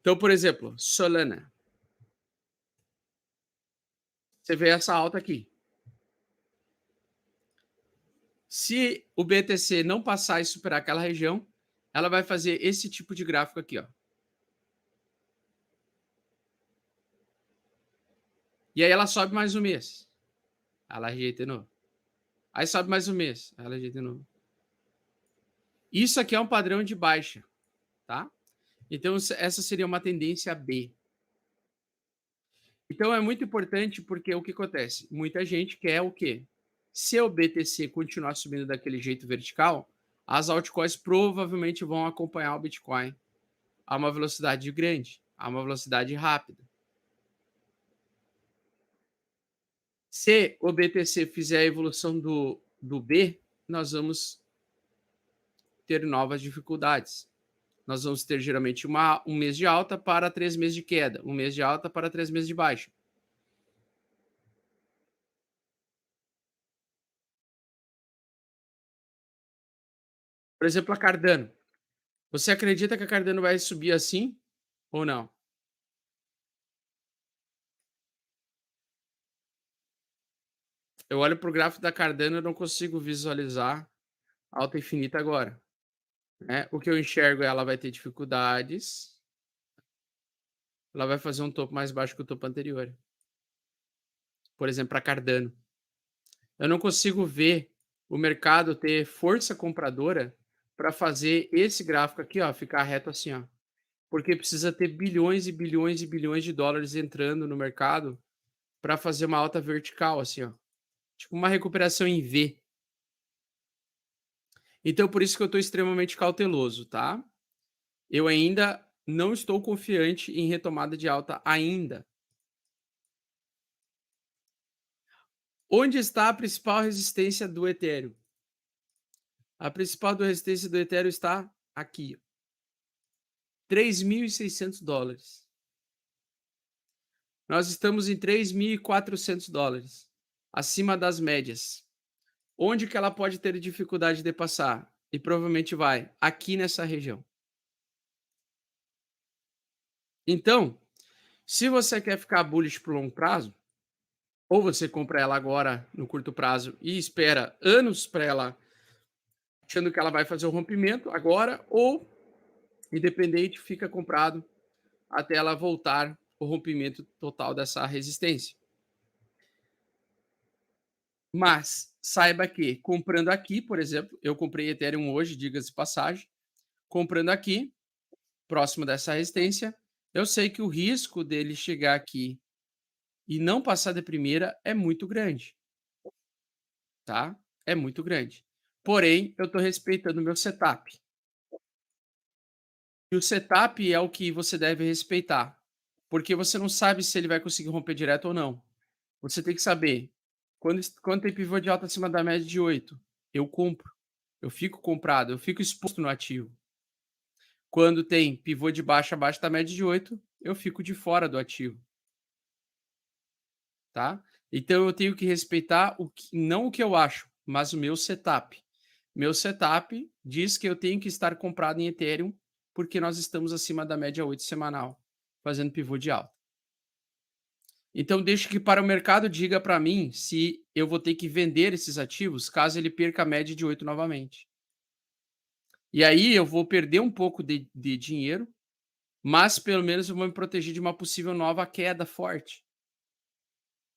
Então, por exemplo, Solana. Você vê essa alta aqui. Se o BTC não passar e superar aquela região, ela vai fazer esse tipo de gráfico aqui, ó. E aí ela sobe mais um mês. Ela ajeita de novo. Aí sobe mais um mês. Ela ajeita de novo. Isso aqui é um padrão de baixa, tá? Então, essa seria uma tendência B. Então, é muito importante porque o que acontece? Muita gente quer o quê? Se o BTC continuar subindo daquele jeito vertical, as altcoins provavelmente vão acompanhar o Bitcoin a uma velocidade grande, a uma velocidade rápida. Se o BTC fizer a evolução do B, nós vamos ter novas dificuldades. Nós vamos ter geralmente um mês de alta para 3 meses de queda, um mês de alta para 3 meses de baixa. Por exemplo, a Cardano. Você acredita que a Cardano vai subir assim ou não? Eu olho para o gráfico da Cardano e não consigo visualizar alta infinita agora. Né? O que eu enxergo é ela vai ter dificuldades, ela vai fazer um topo mais baixo que o topo anterior. Por exemplo, para Cardano. Eu não consigo ver o mercado ter força compradora para fazer esse gráfico aqui, ó, ficar reto assim, ó. Porque precisa ter bilhões e bilhões e bilhões de dólares entrando no mercado para fazer uma alta vertical, assim, ó. Tipo uma recuperação em V. Então, por isso que eu estou extremamente cauteloso, tá? Eu ainda não estou confiante em retomada de alta ainda. Onde está a principal resistência do Ethereum? A principal resistência do Ethereum está aqui, $3.600. Nós estamos em $3.400, acima das médias. Onde que ela pode ter dificuldade de passar? E provavelmente vai aqui nessa região. Então, se você quer ficar bullish por longo prazo, ou você compra ela agora no curto prazo e espera anos para ela, achando que ela vai fazer o rompimento agora, ou independente, fica comprado até ela voltar o rompimento total dessa resistência. Mas saiba que comprando aqui, por exemplo, eu comprei Ethereum hoje, diga-se de passagem, comprando aqui, próximo dessa resistência, eu sei que o risco dele chegar aqui e não passar de primeira é muito grande, tá? É muito grande. Porém, eu estou respeitando o meu setup. E o setup é o que você deve respeitar, porque você não sabe se ele vai conseguir romper direto ou não. Você tem que saber, quando tem pivô de alta acima da média de 8, eu compro, eu fico comprado, eu fico exposto no ativo. Quando tem pivô de baixa abaixo da média de 8, eu fico de fora do ativo. Tá? Então eu tenho que respeitar não o que eu acho, mas o meu setup. Meu setup diz que eu tenho que estar comprado em Ethereum porque nós estamos acima da média 8 semanal, fazendo pivô de alta. Então deixo que para o mercado diga para mim se eu vou ter que vender esses ativos caso ele perca a média de 8 novamente. E aí eu vou perder um pouco de dinheiro, mas pelo menos eu vou me proteger de uma possível nova queda forte.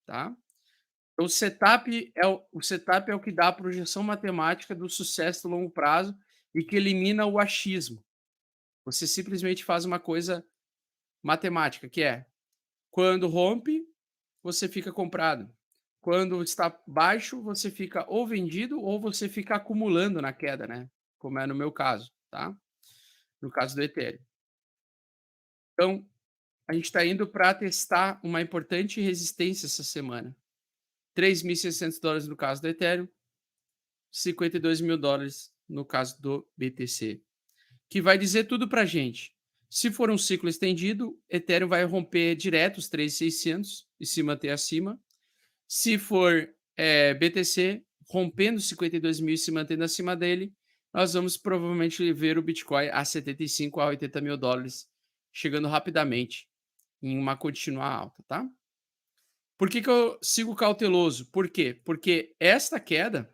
Tá? O setup é o que dá a projeção matemática do sucesso do longo prazo e que elimina o achismo. Você simplesmente faz uma coisa matemática, que é quando rompe, você fica comprado. Quando está baixo, você fica ou vendido ou você fica acumulando na queda, né? Como é no meu caso, tá? No caso do Ethereum. Então, a gente está indo para testar uma importante resistência essa semana. $3.600 no caso do Ethereum, $52.000 no caso do BTC, que vai dizer tudo para a gente. Se for um ciclo estendido, Ethereum vai romper direto os 3.600 e se manter acima. Se for BTC, rompendo 52 mil e se mantendo acima dele, nós vamos provavelmente ver o Bitcoin a 75 a 80 mil dólares, chegando rapidamente em uma contínua alta, tá? Por que que eu sigo cauteloso? Por quê? Porque esta queda,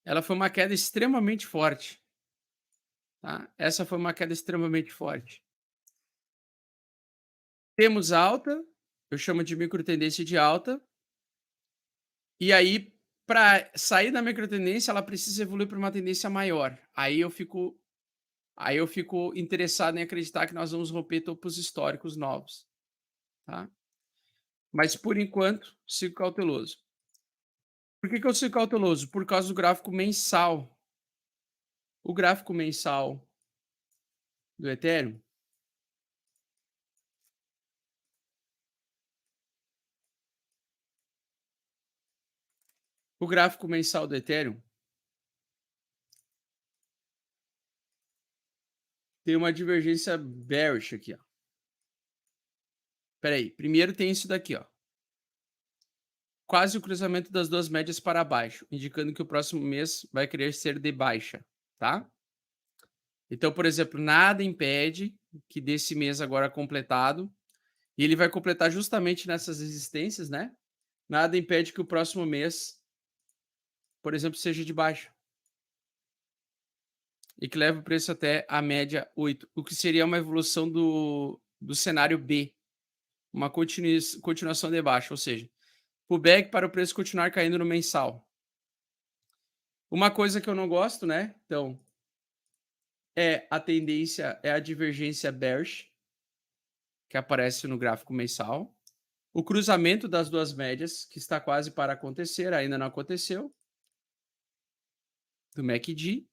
ela foi uma queda extremamente forte, tá? Essa foi uma queda extremamente forte. Temos alta, eu chamo de micro tendência de alta, e aí para sair da micro tendência, ela precisa evoluir para uma tendência maior. Aí eu fico interessado em acreditar que nós vamos romper topos históricos novos, tá? Mas por enquanto, sigo cauteloso. Por que que eu sigo cauteloso? Por causa do gráfico mensal. O gráfico mensal do Ethereum, o gráfico mensal do Ethereum tem uma divergência bearish aqui, ó. Espera aí, primeiro tem isso daqui, ó. Quase o cruzamento das duas médias para baixo, indicando que o próximo mês vai querer ser de baixa, tá? Então, por exemplo, nada impede que desse mês agora completado, e ele vai completar justamente nessas resistências, né? Nada impede que o próximo mês, por exemplo, seja de baixa. E que leve o preço até a média 8, o que seria uma evolução do cenário B, uma continuação de baixa, ou seja, pullback para o preço continuar caindo no mensal. Uma coisa que eu não gosto, né? Então, é a divergência bearish, que aparece no gráfico mensal. O cruzamento das duas médias, que está quase para acontecer, ainda não aconteceu, do MACD.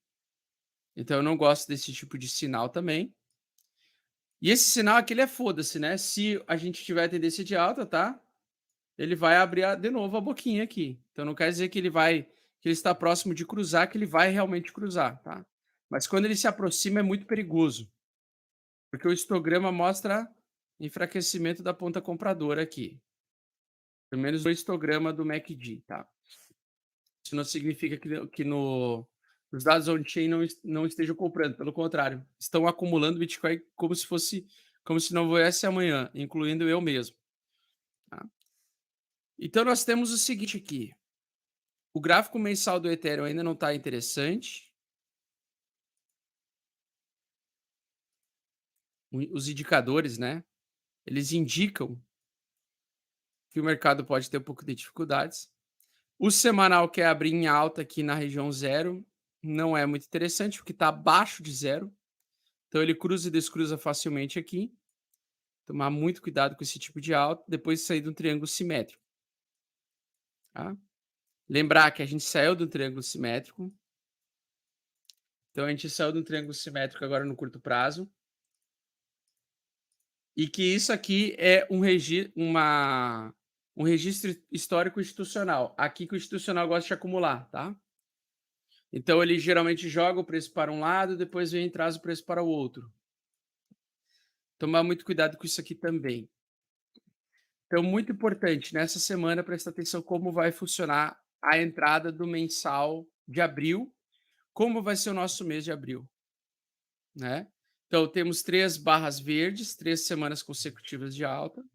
Então, eu não gosto desse tipo de sinal também. E esse sinal aqui, ele é foda-se, né? Se a gente tiver tendência de alta, tá? Ele vai abrir de novo a boquinha aqui. Então, não quer dizer que que ele está próximo de cruzar, que ele vai realmente cruzar, tá? Mas quando ele se aproxima, é muito perigoso. Porque o histograma mostra enfraquecimento da ponta compradora aqui. Pelo menos o histograma do MACD, tá? Isso não significa que os dados on-chain não estejam comprando. Pelo contrário, estão acumulando Bitcoin como se não houvesse amanhã, incluindo eu mesmo. Tá? Então, nós temos o seguinte aqui. O gráfico mensal do Ethereum ainda não está interessante. Os indicadores, né? Eles indicam que o mercado pode ter um pouco de dificuldades. O semanal quer abrir em alta aqui na região zero. Não é muito interessante, porque está abaixo de zero. Então ele cruza e descruza facilmente aqui. Tomar muito cuidado com esse tipo de alta, depois de sair de um triângulo simétrico. Tá? Lembrar que a gente saiu do triângulo simétrico. Então a gente saiu do triângulo simétrico agora no curto prazo. E que isso aqui é um registro histórico institucional. Aqui que o institucional gosta de acumular, tá? Então ele geralmente joga o preço para um lado, depois vem e traz o preço para o outro. Tomar muito cuidado com isso aqui também. Então, muito importante, nessa semana, prestar atenção como vai funcionar a entrada do mensal de abril, como vai ser o nosso mês de abril, né? Então, temos 3 barras verdes, 3 semanas consecutivas de alta.